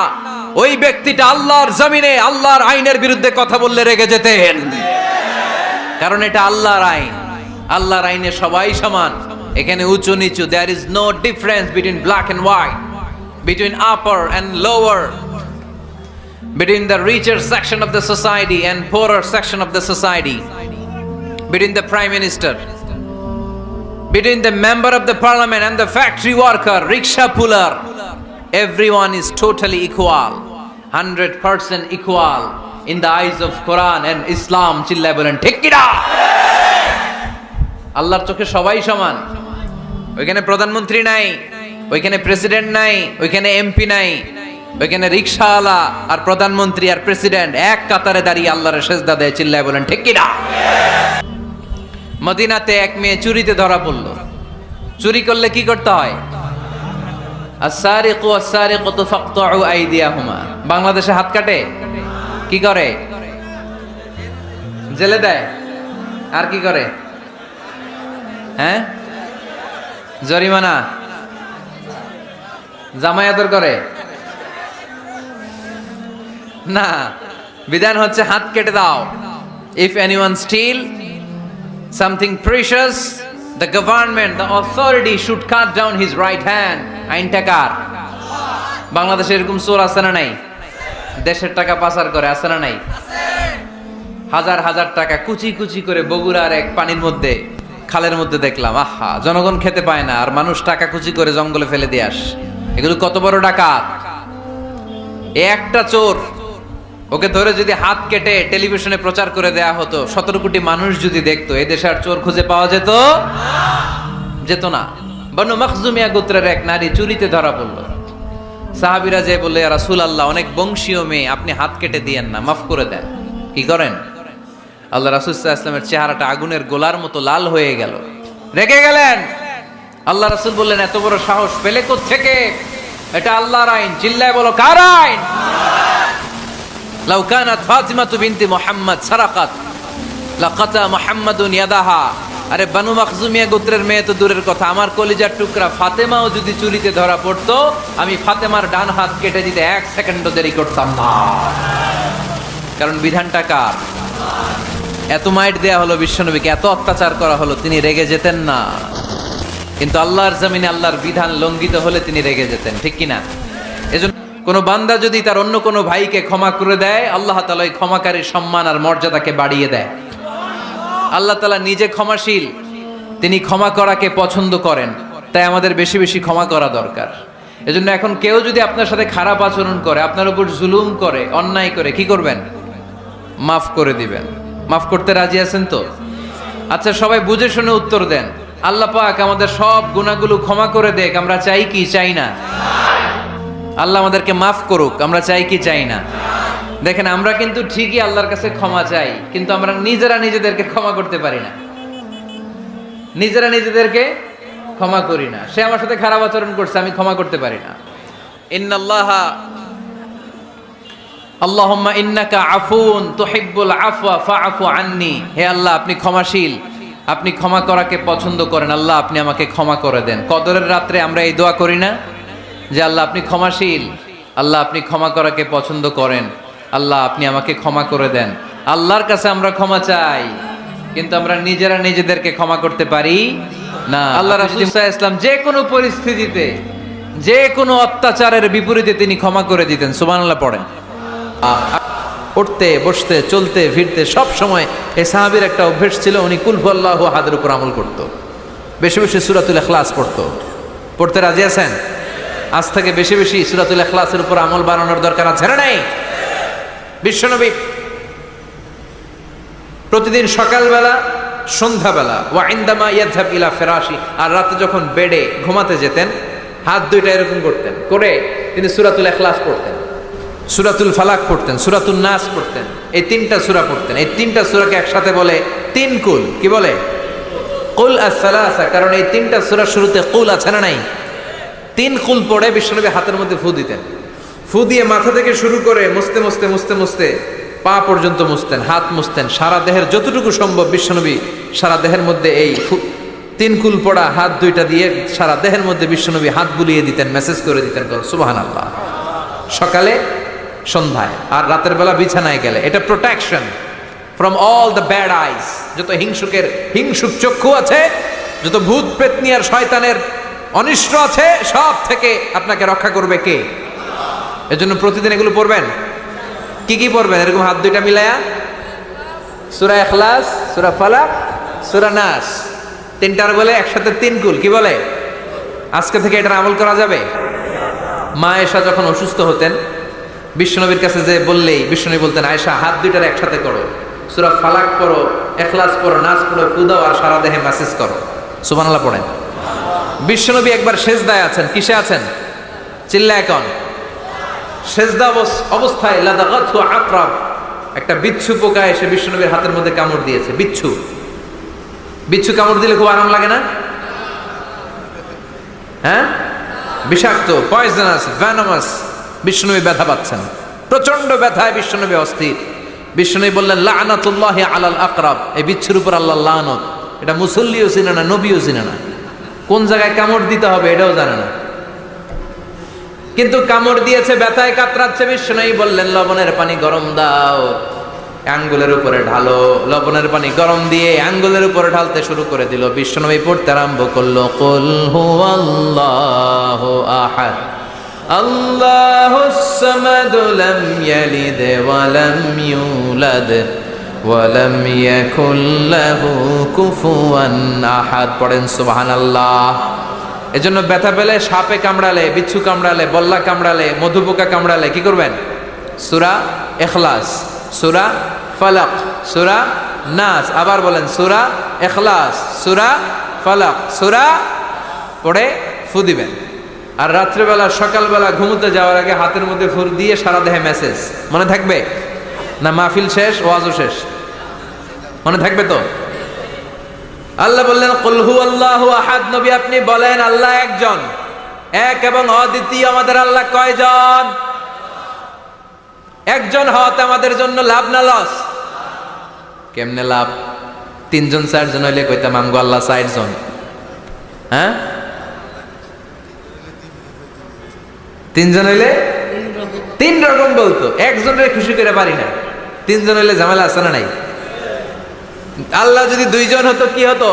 ওই ব্যক্তিটা আল্লাহর জমিনে আল্লাহর আইনের বিরুদ্ধে কথা বললে রেগে যেতেন। কারণ এটা আল্লাহর আইন, আল্লাহর আইনে সবাই সমান। এখানে উঁচু নিচু, there is no difference between black and white, between upper and lower, between the richer section of the society and poorer section of the society, between the prime minister, between the member of the parliament and the factory worker, rickshaw puller. Everyone is totally equal, 100% equal in the eyes of Quran and Islam. চিল্লায় বলেন ঠিক কি না? আল্লাহর চোখে সবাই সমান। ওইখানে প্রধানমন্ত্রী নাই, ওইখানে প্রেসিডেন্ট নাই, ওইখানে এমপি নাই, ওইখানে রিকশাওয়ালা আর প্রধানমন্ত্রী আর প্রেসিডেন্ট এক কাতারে দাঁড়িয়ে আল্লাহর সেজদা দেয়। চিল্লায় বলেন ঠিক কি না? মদিনাতে এক মেয়ে চুরিতে ধরা পড়ল। চুরি করলে কি করতে হয়? আস-সারিকু ওয়াস-সারিকাতু ফাকতাউ আইদিয়াহুমা। বাংলাদেশে হাত কাটে, কি করে? জেলে দেয়। আর কি করে? হ্যাঁ, জরিমানা, জামাই আদর করে না, বিধান হচ্ছে হাত কেটে দাও। If anyone steal something precious, the government, the authority should cut down his right hand. আইনটা কার? বাংলাদেশে এরকম চোর আছে না নাই? দেশের টাকা পাচার করে, আছে না নাই? হাজার হাজার টাকা কুচি কুচি করে বগুড়ার এক পানির মধ্যে, খালের মধ্যে দেখলাম। আহা, জনগণ খেতে পায় না, আর মানুষ টাকা কুচি করে জঙ্গলে ফেলে দিয়ে আস। এগুলো কত বড় ডাকাত! একটা চোর ওকে ধরে যদি হাত কেটে টেলিভিশনে প্রচার করে দেয়া হতো, 17 কোটি মানুষ যদি দেখতো, এই দেশে আর চোর খুঁজে পাওয়া যেত না। বনু মখজুমিয়া গোত্রের এক নারী চুরিতে ধরা পড়লো। সাহাবীরা যে বললে, ইয়া রাসূলুল্লাহ, অনেক বংশীয় মেয়ে, আপনি হাত কেটে দিয়েন না, মাফ করে দেন। কি করেন? আল্লাহ রাসূল সাল্লাল্লাহু আলাইহি ওয়াসাল্লামের চেহারাটা আগুনের গোলার মতো লাল হয়ে গেল, রেগে গেলেন। আল্লাহ রাসূল বললেন, এত বড় সাহস পেলে কোত্থেকে? এটা আল্লাহর আইন, চিল্লায় বলো কার আইন? লাউ কানাত ফাতিমাতু বিনতি মুহাম্মদ সারাকাত লাকাতা মুহাম্মাদুন ইয়াদাহা। আরে বানু মখজুমিয়া গোত্রের মেয়ে তো দূরের কথা, আমার কলিজার টুকরা ফাতেমাও যদি চুরিতে ধরা পড়তো, আমি ফাতেমার ডান হাত কেটে দিতে 1 সেকেন্ডও দেরি করতাম না। কারণ বিধানটা কার? এত মাইট দেয়া হলো বিশ্বনবীকে, এত অত্যাচার করা হলো, তিনি রেগে যেতেন না। কিন্তু আল্লাহর জমিনে আল্লাহর বিধান লঙ্ঘিত হলে তিনি রেগে যেতেন, ঠিক কিনা? এজন্য কোন বান্দা যদি তার অন্য কোনো ভাইকে ক্ষমা করে দেয়, আল্লাহ তাআলা ওই ক্ষমাকারীর সম্মান আর মর্যাদাকে বাড়িয়ে দেয়। আল্লাহ তাআলা নিজে ক্ষমাশীল, তিনি ক্ষমা করাকে পছন্দ করেন, তাই আমাদের বেশি বেশি ক্ষমা করা দরকার। এজন্য এখন কেউ যদি আপনার সাথে খারাপ আচরণ করে, আপনার উপর জুলুম করে, অন্যায় করে, কি করবেন? মাফ করে দিবেন। মাফ করতে রাজি আছেন তো? আচ্ছা, সবাই বুঝে শুনে উত্তর দেন। আল্লাহ পাক আমাদের সব গুনাহগুলো ক্ষমা করে দেখ, আমরা চাই কি চাই না? আল্লাহ আমাদেরকে মাফ করুক, আমরা চাই কি চাই না? দেখেন, আমরা কিন্তু ঠিকই আল্লাহর কাছে ক্ষমা চাই, কিন্তু আমরা নিজেরা নিজেদেরকে ক্ষমা করতে পারি না, নিজেরা নিজেদেরকে ক্ষমা করি না। সে আমার সাথে খারাপ আচরণ করছে, আমি ক্ষমা করতে পারি না। ইন্নাল্লাহা আল্লাহুম্মা ইন্নাকা আফুন তুহিব্বুল আফওয়া ফাআফু আন্নি। হে আল্লাহ, আপনি ক্ষমাশীল, আপনি ক্ষমা করাকে পছন্দ করেন, আল্লাহ আপনি আমাকে ক্ষমা করে দেন। কদরের রাত্রে আমরা এই দোয়া করি না যে আল্লাহ আপনি ক্ষমাশীল, আল্লাহ আপনি ক্ষমা করাকে পছন্দ করেন, আল্লাহ আপনি আমাকে ক্ষমা করে দেন। আল্লাহর কাছে আমরা ক্ষমা চাই, কিন্তু আমরা নিজেরা নিজেদেরকে ক্ষমা করতে পারি না। আল্লাহ রাসূল সাল্লাল্লাহু আলাইহি ওয়াসাল্লাম যে কোনো পরিস্থিতিতে, যে কোনো অত্যাচারের বিপরীতে তিনি ক্ষমা করে দিতেন। সুবহানাল্লাহ পড়েন। উঠতে বসতে চলতে ফিরতে সব সময় এই সাহাবীর একটা অভ্যাস ছিল, উনি কুল হুয়াল্লাহু আহাদের উপর আমল করত, বেশি বেশি সূরাতুল ইখলাস পড়তো। পড়তে রাজি আছেন? আজ থেকে বেশি বেশি সূরাতুল ইখলাসের উপর আমল বানানোর দরকার আছে না নাই? বিশ্বনবী প্রতিদিন সকালবেলা, সন্ধ্যাবেলা, ওয়া ইনদামা ইয়াযহাব ইলা ফিরাশি, আর রাতে যখন বেডে ঘুমাতে যেতেন, হাত দুইটা এরকম করতেন, করে তিনি সূরাতুল ইখলাস পড়তেন, সূরাতুল ফালাক পড়তেন, সূরাতুন নাস পড়তেন। এই 3টা সূরা পড়তেন। এই 3টা সূরাকে একসাথে বলে 3 কুল। কি বলে? কুল আস-সালাসা। কারণ এই 3টা সূরার শুরুতে কুল আছে না নাই? 3 কুল পড়ে বিশ্বনবী হাতের মধ্যে ফু দিতেন। ফু দিয়ে মাথা থেকে শুরু করে মুছতে মুছতে মুছতে মুছতে পা পর্যন্ত মুছতেন, হাত মুছতেন, সারা দেহের যতটুকু সম্ভব বিশ্বনবী সারা দেহের মধ্যে এই 3 কুল পড়া হাত দুইটা দিয়ে সারা দেহের মধ্যে বিশ্বনবী হাত বুলিয়ে দিতেন, মেসেজ করে দিতেন সুবহানাল্লাহ। সকালে, সন্ধ্যায়, আর রাতের বেলা বিছানায় গেলে। এটা protection from all the bad আইস। যত হিংসুক চক্ষু আছে, যত ভূত প্রেতনি আর শয়তানের অনিষ্ট আছে, সব থেকে আপনাকে রক্ষা করবে কে? এজন্য প্রতিদিন এগুলো পড়বেন। কি কি পড়বেন? এরকম হাত দুইটা মিলায়া সূরা ইখলাস, সূরা ফালাক, সূরা নাস, 3টার বলে একসাথে 3 কুল। কি বলে? আজকে থেকে এটার আমল করা যাবে। মা আয়েশা যখন অসুস্থ হতেন, বিশ্বনবীর কাছে যে বললেই বিশ্বনবী বলতেন, আয়েশা হাত দুইটার একসাথে করো, সূরা ফালাক পড়ো, ইখলাস পড়ো, নাস পড়ো, ফুদাও, আর সারা দেহে মেসেজ করো। সুবহানাল্লাহ পড়েন। বিশ্বনবী একবার সেজদায় আছেন। কিসে আছেন? চিল্লা এখন। সেজদা অবস্থায় লাদাগাতহু আকরাব, একটা বিচ্ছু পোকা এসে বিশ্বনবীর হাতের মধ্যে কামড় দিয়েছে। বিচ্ছু কামড় দিলে খুব আরাম লাগে না? হ্যাঁ, বিষাক্ত, পয়জনাস, ভেনামাস। বিশ্বনবী ব্যথা পাচ্ছেন, প্রচন্ড ব্যথায় বিশ্বনবী অস্থির। বিশ্বনবী বললেন, লাআনাতুল্লাহি আলাল আকরাব, এই বিচ্ছুর উপর আল্লাহর লানত। এটা মুসল্লিও চিনে না, নবীও চিনে না, কোন জায়গায় কামড় দিতে হবে এটাও জানে না, কিন্তু কামড় দিয়েছে, ব্যথায় কাতরাচ্ছে। বিশ্বনবী বললেন, লবণের পানি গরম দাও, আঙ্গুলের উপরে ঢালো। লবণের পানি গরম দিয়ে আঙ্গুলের উপরে ঢালতে শুরু করে দিল। বিশ্বনবী পড়তে আরম্ভ করলো, কুল হুয়াল্লাহু আহাদ আল্লাহুস সামাদ লাম ইয়ালিদ ওয়া লাম ইউলাদ ওয়া লাম ইয়াকুল লাহু কুফুয়ান আহাদ। পড়েন সুবহানাল্লাহ। এজন্য ব্যথা পেলে, সাপে কামড়ালে, বিচ্ছু কামড়ালে, বল্লা কামড়ালে, মধুপোকা কামড়ালে কি করবেন? সূরা ইখলাস, সূরা ফালাক, সূরা নাস। আবার বলেন সূরা ইখলাস, সূরা ফালাক, সূরা পড়ে ফু দিবেন। আর রাত্রেবেলা সকালবেলা ঘুমোতে যাওয়ার আগে হাতের মধ্যে ফুল দিয়ে সারা দেহে মেসেজ। মনে থাকবে না? মাহফিল শেষ, ওয়াজও শেষ, মনে থাকবে তো? আল্লাহ বললেন কুল হুয়াল্লাহু আহাদ, নবী আপনি বলেন আল্লাহ একজন, এক এবং অদ্বিতীয়। আমাদের আল্লাহ কয়জন? একজন হওয়াতে আমাদের জন্য লাভ না লস? কেমনে লাভ? 3 জন 4 জন হইলে কইতাম আমগো আল্লাহ 4 জন। হ্যাঁ, 3 জন হইলে 3 রকম বলতো, একজনের খুশি করে পারি না। 3 জন হইলে ঝামেলা আছে না নাই? আল্লাহ যদি 2 জন হতো কি হতো?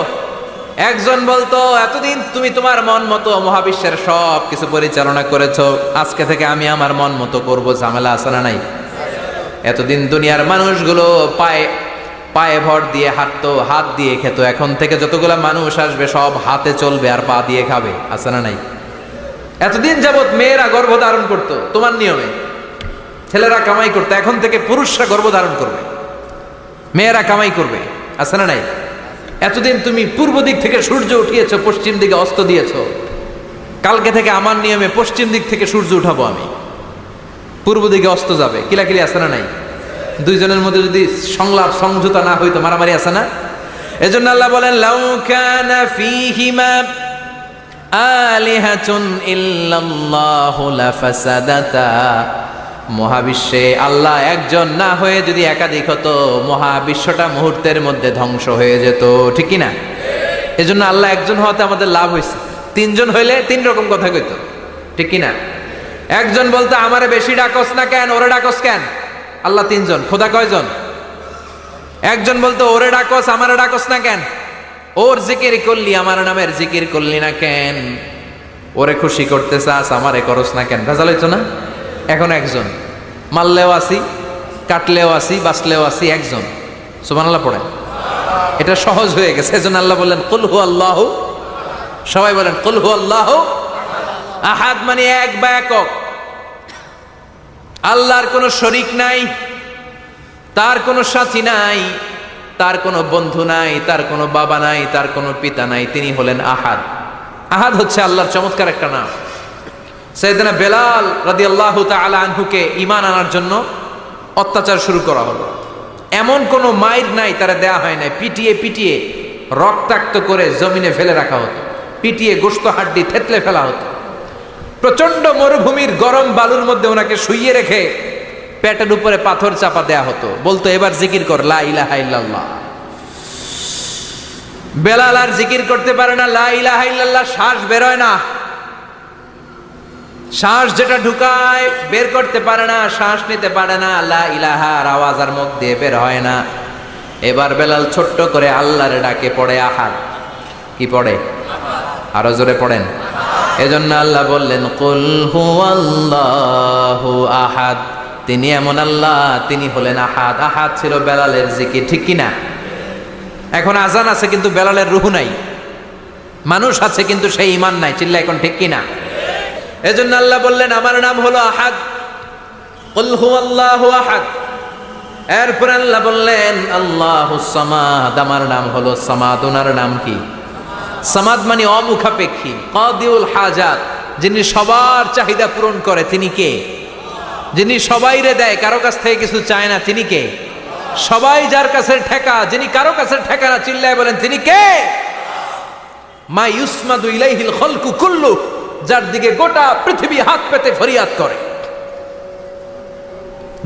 একজন বলতো এতদিন তুমি তোমার মন মতো মহাবিশ্বের সব কিছু পরিচালনা করেছো, আজকে থেকে আমি আমার মন মতো করবো। ঝামেলা আছে না নাই? এতদিন দুনিয়ার মানুষগুলো পায়ে পায়ে ভর দিয়ে হাঁটতো, হাত দিয়ে খেত, এখন থেকে যতগুলা মানুষ আসবে সব হাতে চলবে আর পা দিয়ে খাবে। আছে না নাই? এতদিন যাবত মেয়েরা গর্ভধারণ করতো তোমার নিয়মে, ছেলেরা কামাই করতো, এখন থেকে পুরুষরা গর্ভধারণ করবে, মেয়েরা কামাই করবে। আছে না নাই? এতদিন তুমি পূর্ব দিক থেকে সূর্য উঠিয়েছো, পশ্চিম দিকে অস্ত দিয়েছো, কালকে থেকে আমার নিয়মে পশ্চিম দিক থেকে সূর্য উঠাবো আমি, পূর্ব দিকে অস্ত যাবে। কিলাকিলি আছে না নাই? 2 জনের মধ্যে যদি সংলাপ সমঝোতা না হইতো মারামারি আছে না? এজন্য আল্লাহ বলেন লাউ কানা ফীহিমা আলিহাতুন ইল্লাল্লাহু লাফাসাদাতা, মহাবিশ্বে আল্লাহ একজন না হয়ে যদি একাধিক হতো, মহাবিশ্বটা মুহূর্তের মধ্যে ধ্বংস হয়ে যেত। ঠিক কি না? এজন্য আল্লাহ একজন হওয়াতে আমাদের লাভ হয়েছে। 3 জন হইলে 3 রকম কথা কইতো। ঠিক কি না? একজন বলতো আমারে বেশি ডাকস না কেন, ওরে ডাকস কেন? আল্লাহ 3 জন, খোদা কয়জন? একজন বলতো ওরে ডাকস আমারে ডাকস না কেন, ওর জিকির করলি আমার নামের জিকির করলি না কেন, ওরে খুশি করতে চাস আমারে করস না কেন? ভেজাল হইতো না? এখন একজন, মারলেও আসি, কাটলেও আসি, বাঁচলেও আসি, একজন। সুবহানাল্লাহ পড়েন। এটা সহজ হয়ে গেছে। এজন্য আল্লাহ বললেন কুল হুয়াল্লাহু, সবাই বলেন কুল হুয়াল্লাহু আহাদ, মানে এক বা একক। আল্লাহর কোনো শরীক নাই, তার কোনো সাথী নাই, তার কোনো বন্ধু নাই, তার কোনো বাবা নাই, তার কোনো পিতা নাই, তিনি হলেন আহাদ। আহাদ হচ্ছে আল্লাহর চমৎকার একটা নাম। সাইয়েদনা বেলাল রাদিয়াল্লাহু তাআলা আনহুকে ঈমান আনার জন্য অত্যাচার শুরু করা হলো। এমন কোনো মাইর নাই তারা দেয়া হয় নাই, পিটিয়ে পিটিয়ে রক্তাক্ত করে জমিনে ফেলে রাখা হতো, পিটিয়ে গোশত হাড্ডি থেতলে ফেলা হতো। প্রচন্ড মরুভূমির গরম বালুর মধ্যে ওনাকে শুইয়ে রেখে পেটের উপরে পাথর চাপা দেয়া হতো, বলতো এবার জিকির কর লা ইলাহা ইল্লাল্লাহ। বেলাল আর জিকির করতে পারে না, লা ইলাহা ইল্লাল্লাহ শ্বাস বেরোয় না, শ্বাস যেটা ঢুকায় বের করতে পারে না, শ্বাস নিতে পারে না, লা ইলাহার আওয়াজ আর মুখ দিয়ে বের হয় না। এবার বেলাল ছোট্ট করে আল্লাহর ডাকে পড়ে আহাদ। কি পড়ে? আরো জোরে পড়েন। এজন্য আল্লাহ বললেন কুল হুয়াল্লাহু আহাদ, তিনি এমন আল্লাহ, তিনি হলেন আহাদ। আহাদ ছিল বেলালের জিকির। ঠিক কি না? এখন আজান আছে কিন্তু বেলালের রূহ নাই, মানুষ আছে কিন্তু সেই ঈমান নাই। চিল্লা এখন ঠিক কি না? এজন্য আল্লাহ বললেন আমার নাম হলো আহাদ, কুল হুয়াল্লাহু আহাদ। এরপর আল্লাহ বললেন আল্লাহুস সামাদ, আমার নাম হলো সামাদ। ওনার নাম কি? সামাদ মানে অমুখাপেক্ষী, কাদিউল হাজাত, যিনি সবার চাহিদা পূরণ করে। তিনি কে? যিনি সবাইরে দেয়, কারো কাছ থেকে কিছু চায় না। তিনি কে? সবাই যার কাছে ঠেকা, যিনি কারো কাছে ঠেকা না। চিল্লায় বলেন তিনি কে? মা ইউসমাদু ইলাইহিল খালকু কুল্লু, যার দিকে গোটা পৃথিবী হাত পেতে ফরিয়াদ করে,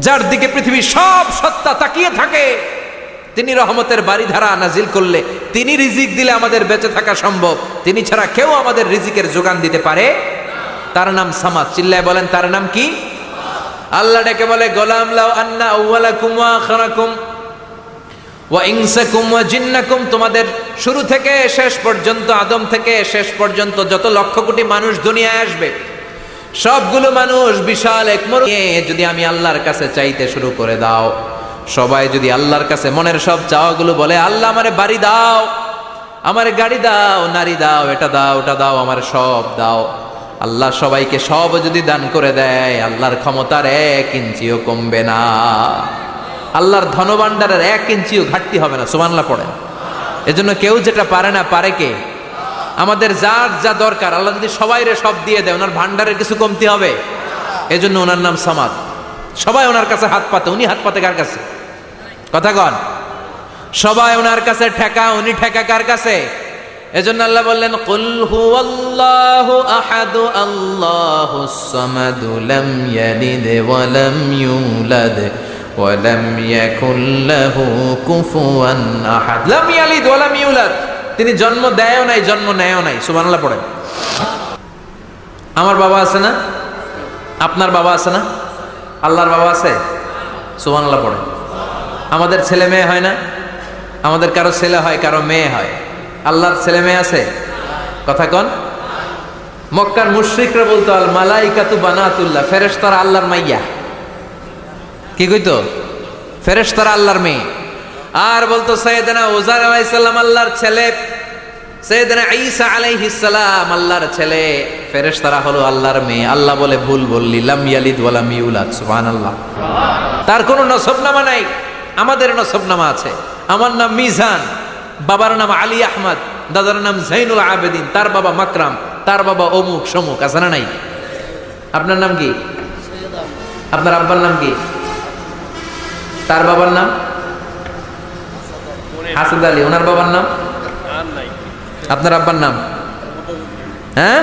যার দিকে পৃথিবীর সব সত্তা তাকিয়ে থাকে। তিনি রহমতের বারিধারা নাজিল করলে, তিনি রিজিক দিলে আমাদের বেঁচে থাকা সম্ভব। তিনি ছাড়া কেউ আমাদের রিজিকের যোগান দিতে পারে। তার নাম সামাদ। চিল্লায় বলেন তার নাম কি? আল্লাহ ডেকে বলে গোলাম লাউ আন্না আউওয়ালাকুম ওয়া আখিরাকুম ওয়া ইনসাকুম ওয়া জিন্নাকুম, তোমাদের শুরু থেকে শেষ পর্যন্ত, আদম থেকে শেষ পর্যন্ত যত লক্ষ কোটি মানুষ দুনিয়ায় আসবে, সবগুলো মানুষ বিশাল এক মরুভূমি যদি আমি আল্লাহর কাছে চাইতে শুরু করে দাও, সবাই যদি আল্লাহর কাছে মনের সব চাওয়াগুলো বলে, আল্লাহ আমারে বাড়ি দাও, আমারে গাড়ি দাও, নারী দাও, এটা দাও, ওটা দাও, আমার সব দাও, আল্লাহ সবাইকে সব যদি দান করে দেয়, আল্লাহর ক্ষমতার 1 ইঞ্চিও কমবে না, আল্লাহর ধনভাণ্ডারের 1 ইঞ্চিও ঘাটতি হবে না। সুবহানাল্লাহ পড়েন। এজন্য কেউ যেটা পারে না, পারে কে? আমাদের যার যা দরকার আল্লাহ যদি সবাইরে সব দিয়ে দেয়, ওনার ভান্ডারের কিছু কমতি হবে? এজন্য ওনার নাম সামাদ। সবাই ওনার কাছে হাত পাতে, উনি হাত পাতে কার কাছে? কথা কন। সবাই ওনার কাছে ঠেকা, উনি ঠেকা কার কাছে? এজন্য আল্লাহ বললেন, কুল হুয়াল্লাহু আহাদ আল্লাহুস সামাদ লাম ইয়ালিদ ওয়া লাম ইউলাদ ওয়া লাম ইয়াকুল লাহু কুফুয়ান আহাদ। লাম ইয়ালিদ ওয়া লাম ইউলাদ, তিনি জন্ম দেয়ও নাই, জন্ম নেয়ও নাই। সুবহানাল্লাহ পড়েন। আমার বাবা আছে না? আপনার বাবা আছে না? আল্লাহর বাবা আছে? সুবহানাল্লাহ পড়েন। আমাদের ছেলে মেয়ে হয় না? আমাদের কারো ছেলে হয়, কারো মেয়ে হয়। আল্লাহর ছেলে মেয়ে আছে? কথা কন। মক্কার মুশরিকরা বলতো আল মালাইকাতু বানাতুল্লাহ, ফেরেশতারা আল্লাহর মাইয়া। কি কইতো? ফেরেশতারা আল্লাহর মেয়ে। আর বলতো সাইয়েদনা উযার আলাইহিস সালাম আল্লাহর ছেলে, সাইয়েদনা ঈসা আলাইহিস সালাম আল্লাহর ছেলে, ফেরেশতারা হলো আল্লাহর মেয়ে। আল্লাহ বলে, ভুল বললি, লাম ইয়ালিদ ওয়া লাম ইউলাদ। সুবহানাল্লাহ। তার কোনো নসবনামা নাই, আমাদের নসবনামা আছে। আমার নাম মিজান, বাবার নাম আলী আহমদ, দাদার নাম জাইনুল আবেদিন, তার বাবা মাকরাম, তার বাবা অমুক সমুক। আছে না নাই? আপনার নাম কি? আপনার আব্বার নাম কি? তার বাবার নাম হাসাদ আলী, ওনার বাবার নাম? আপনার আব্বার নাম? হ্যাঁ,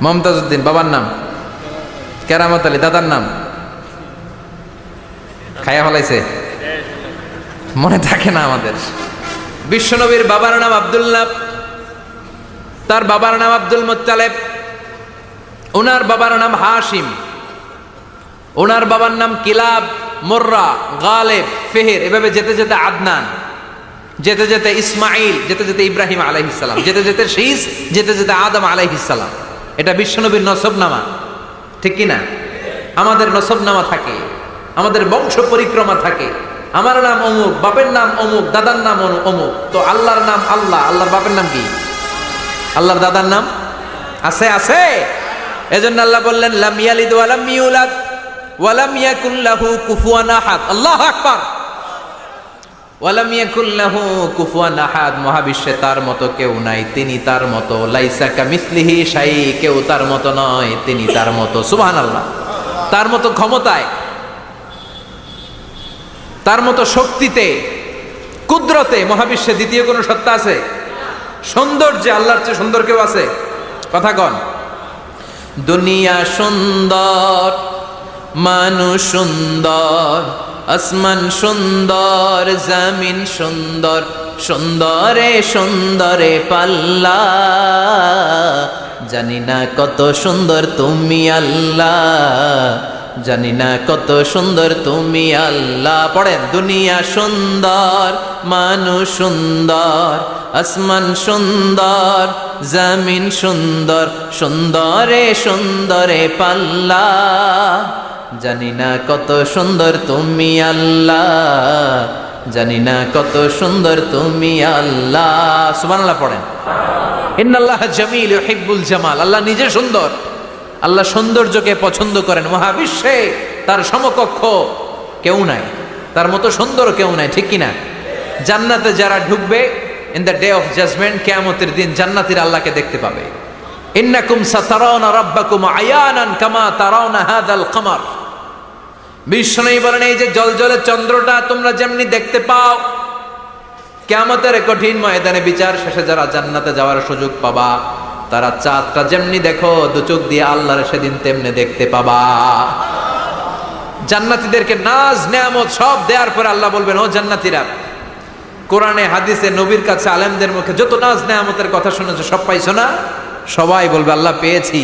মমতাজ উদ্দিন। বাবার নাম কেরামত আলী। দাদার নাম খায়া ফলাইছে, মনে থাকে না আমাদের। বিশ্বনবীর বাবার নাম আব্দুল্লাহ, তার বাবার নাম আব্দুল মুত্তালিব, ওনার বাবার নাম হাশিম, ওনার বাবার নাম কিলাব, মুররা, গালেব, ফেহের, এভাবে যেতে যেতে আদনান, যেতে যেতে ইসমাইল, যেতে যেতে ইব্রাহিম আলাইহিস সালাম, যেতে যেতে শীস, যেতে যেতে আদম আলাইহিস সালাম। এটা বিশ্বনবীর নসবনামা, ঠিক কি না? আমাদের নসবনামা থাকে, আমাদের বংশ পরিক্রমা থাকে। আমার নাম অমুক, বাপের নাম অমুক, দাদার নাম অমুক। তো আল্লাহর নাম আল্লাহ, আল্লাহর বাপের নাম কি? আল্লাহর দাদার নাম আছে? আছে। এজন্য আল্লাহ বললেন, লাম ইয়ালিদ ওয়া লাম ইউলাদ ওয়া লাম ইয়াকুল লাহু কুফুয়ান আহাদ। আল্লাহু আকবার। ওয়া লাম ইয়াকুল লাহু কুফুয়ান আহাদ, মহাবিশ্বে তার মতো কেউ নাই, তিনি তার মতো। লাইসা কামিসলিহি শাই, কেউ তার মতো নয়, তিনি তার মতো। সুবহানাল্লাহ। তার মতো ক্ষমতায়, তার মতো শক্তিতে, কুদরতে মহাবিশ্বে দ্বিতীয় কোন সত্তা আছে? সৌন্দর্যে আল্লাহর চেয়ে সুন্দর কেউ আছে? কথা কন। দুনিয়া সুন্দর, মানুষ সুন্দর, আসমান সুন্দর, জমিন সুন্দর, সুন্দরে সুন্দরে পাল্লা, জানি না কত সুন্দর তুমি আল্লাহ, জানি না কত সুন্দর তুমি আল্লাহ। পড়েন। দুনিয়া সুন্দর, মানুষ সুন্দর, আসমান সুন্দর, জমিন সুন্দর, সুন্দরে সুন্দরে পাল্লা, জানি না কত সুন্দর তুমি আল্লাহ, জানি না কত সুন্দর তুমি আল্লাহ। সুবহানাল্লাহ পড়েন। ইন্নাল্লাহ জামিল ইউহিব্বুল জামাল, আল্লাহ নিজে সুন্দর, আল্লাহ সৌন্দর্যকে পছন্দ করেন। মহাবিশ্বে তার সমকক্ষ কেউ নাই, তার মতো সুন্দর কেউ নাই, ঠিক কিনা? জান্নাতে যারা ঢুকবে in the day of judgment, কিয়ামতের দিন জান্নাতীরা আল্লাহকে দেখতে পাবে। ইন্নাকুম সাতারাউনা রাব্বাকুম আয়ানান কামা তারাউনা হাযাল কমার। বিষ্ণু বলেন, এই যে জলজলে চন্দ্রটা তোমরা যেমনি দেখতে পাও, কিয়ামতের কঠিন ময়দানে বিচার শেষে যারা জান্নাতে যাওয়ার সুযোগ পাবা, তারা চাঁদটা যেমনি দেখো দু চোখ দিয়ে আল্লাহর সেদিন তেমনি দেখতে পাবা। জান্নাতীদেরকে নাজ নেয়ামত সব দেওয়ার পরে আল্লাহ বলবেন, ও জান্নাতীরা, কোরআনে হাদিসে নবীর কাছে আলেমদের মুখে যত নাজ নেয়ামতের কথা শুনেছো সব পাইছো না? সবাই বলবে, আল্লাহ পেয়েছি,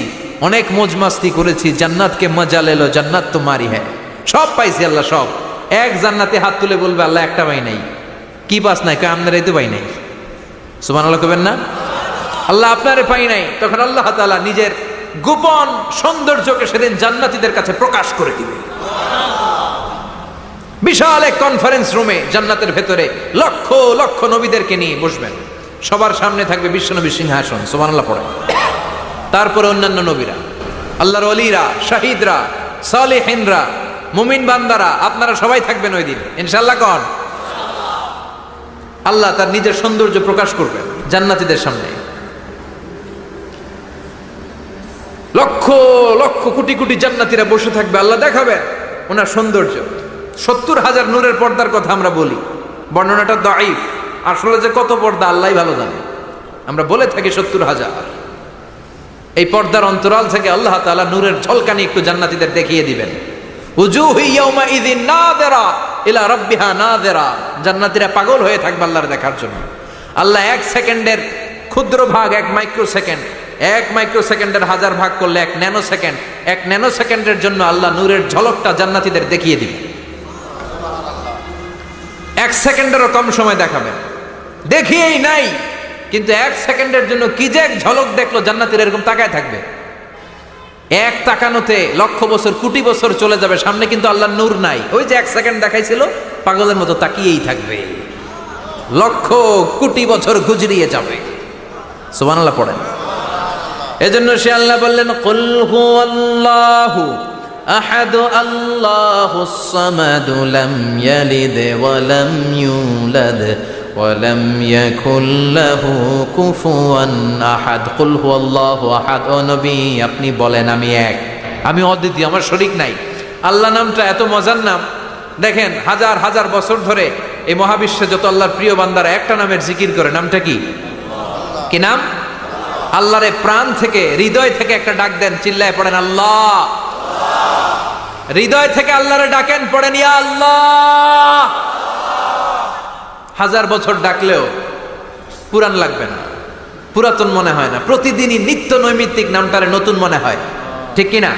অনেক মौज मस्ती করেছি, জান্নাতকে মজা লেলো, জান্নাত তোমারই হ্যাঁ, সব পাইছি আল্লাহ সব। এক জান্নাতে হাত তুলে বলবে, আল্লাহ একটা পাই নাই। কি পাস নাই? কয় আমরাই তো পাই নাই। সুবহানাল্লাহ কবেন না? আল্লাহ আপনারে পাই নাই। তখন আল্লাহ তাআলা নিজের গোপন সৌন্দর্যকে সেদিন জান্নাতীদের কাছে প্রকাশ করে দিবে। বিশাল এক কনফারেন্স রুমে জান্নাতের ভেতরে লক্ষ লক্ষ নবীদেরকে নিয়ে বসবেন, সবার সামনে থাকবে বিশ্বনবী সিংহাসন। সুবহানাল্লাহ পড়ে। তারপরে অন্যান্য নবীরা, আল্লাহর ওলিরা, শাহিদরা, সালেহিনরা, মুমিন বান্দারা, আপনারা সবাই থাকবেন ওই দিন ইনশাআল্লাহ। কোন আল্লাহ তার নিজের সৌন্দর্য প্রকাশ করবেন জান্নাতীদের সামনে। লক্ষ লক্ষ কোটি কোটি জান্নাতীরা বসে থাকবে, আল্লাহ দেখাবেন ওনার সৌন্দর্য। 70,000 নূরের পর্দার কথা আমরা বলি, বর্ণনাটা দাঈফ, আসলে যে কত পর্দা আল্লাহই ভালো জানে। আমরা বলে থাকি 70,000। এই পর্দার অন্তরাল থেকে আল্লাহ তাআলা নূরের ঝলকানি একটু জান্নাতীদের দেখিয়ে দিবেন। উজুহু ইয়াউমাইযিন নাযিরা ইলা রাব্বিহা নাযিরা। জান্নাতীরা পাগল হয়ে থাকবে আল্লাহর দেখার জন্য। আল্লাহ 1 সেকেন্ডের ক্ষুদ্র ভাগ 1 মাইক্রোসেকেন্ড, 1 মাইক্রোসেকেন্ডের 1000 ভাগ করলে 1 ন্যানো সেকেন্ড, 1 ন্যানো সেকেন্ডের জন্য আল্লাহ নূরের ঝলকটা জান্নাতীদের দেখিয়ে দিবে। 1 সেকেন্ডেরও কম সময় দেখাবেন, দেখিয়েই নাই, কিন্তু 1 সেকেন্ডের জন্য কি যে এক ঝলক দেখলো জান্নাতীরা এরকম তাকায় থাকবে। এক তাকানোতে লক্ষ বছর কোটি বছর চলে যাবে, সামনে কিন্তু আল্লাহর নূর নাই। ওই যে 1 সেকেন্ড দেখাইছিল, পাগলের মতো তাকিয়েই থাকবে, লক্ষ কোটি বছর গুজরিয়ে যাবে। সুবহানাল্লাহ পড়েন। এজন্য সে আল্লাহ বললেন, কুল হুয়াল্লাহু আহাদ আল্লাহুস সামাদ লাম ইয়ালিদ ওয়া লাম ইউলাদ ওয়া লাম ইয়াকুল লাহু কুফুয়ান আহাদ। কুল হুয়াল্লাহু আহাদ। ও নবী আপনি বলেন আমি এক, আমি অদ্বিতীয়, আমার শরীক নাই। আল্লাহ নামটা এত মজার নাম, দেখেন হাজার হাজার বছর ধরে এই মহাবিশ্বে যত আল্লাহর প্রিয় বান্দারা একটা নামের জিকির করে, নামটা কি? কি নাম? আল্লাহরে প্রাণ থেকে, হৃদয় থেকে একটা ডাক দেন, চিল্লায় পড়েন আল্লাহ। হৃদয় থেকে আল্লাহরে ডাকেন, পড়েন ইয়া আল্লাহ। হাজার বছর ডাকলেও পুরান লাগবে না, পুরাতন মনে হয় না। প্রতিদিনই নিত্য নৈমিত্তিক নামটারে নতুন মনে হয়, ঠিক কিনা?